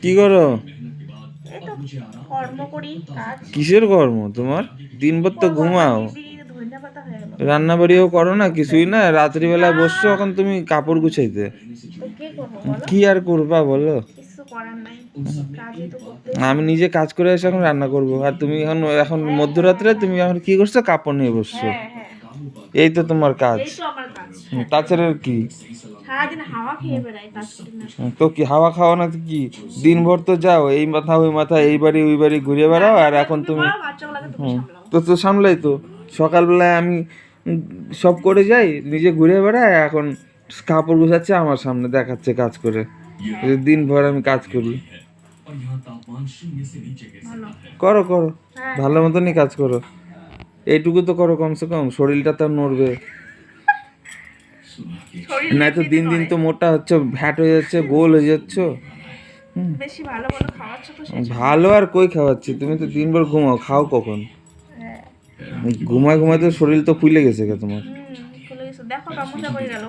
কি করো? এই তো কর্ম করি, কাজ। কিসের কর্ম তোমার? দিনভর তো করবো আবার ঘুমাও, দিদি ধইনা পাতা হয়ে গেল। রান্না বাড়িও করো না, কিছুই না, রাত্রিবেলা বসছো এখন তুমি কাপড় গুছাইতে। তো কি করবো বলো? কি আর করবা বলো? কিছু করার নাই, কাজই তো করতে আমি নিজে কাজ করে এসে এখন রান্না করবো, আর তুমি এখন এখন হ্যাঁ, মধ্যরাত্রে তুমি এখন কি করছো? কাপড় নিয়ে বসছো। হ্যাঁ হ্যাঁ, এই তো তোমার কাজ। এই তো আমার কাজ। তাছাড়া আর কি? সারাদিন হাওয়া খেয়ে বেড়াই, কাজ করি না। তো কি হাওয়া খাওয়া না তো কি? দিনভর তো যাও এই মাথা ওই মাথা, এই বাড়ি ওই বাড়ি ঘুরে বেড়াও, আর এখন তুমি করো, বাচ্চাগুলোকে তুমি সামলাও। তো তো সামলাই তো। সকালবেলায় আমি সব করে যাই, নিজে ঘুরে বেড়াই, এখন কাপড় গুছাচ্ছে আমার সামনে দেখাচ্ছে কাজ করে। দিনভর আমি কাজ করি। ভালো। করো করো, হ্যাঁ, ভালো মতনই কাজ করো। এইটুকু তো করো কমসে কম, শরীরটা তো নড়বে। শরীর না তো এমনিতে দিন দিন নড়ে। তো মোটা হচ্ছে, ভ্যাট হয়ে যাচ্ছে, গোল হয়ে যাচ্ছ। বেশি ভালো ভালো খাওয়াচ্ছ তো সেই জন্য। ভালো আর কই খাওয়াচ্ছি? তুমি তো দিনভর ঘুমাও, খাও কখন? হ্যাঁ। ঘুমায় ঘুমায় তো শরীর তো ফুলে গেছে গে তোমার। খুলে গেছে, দেখো গামছা করে গেল।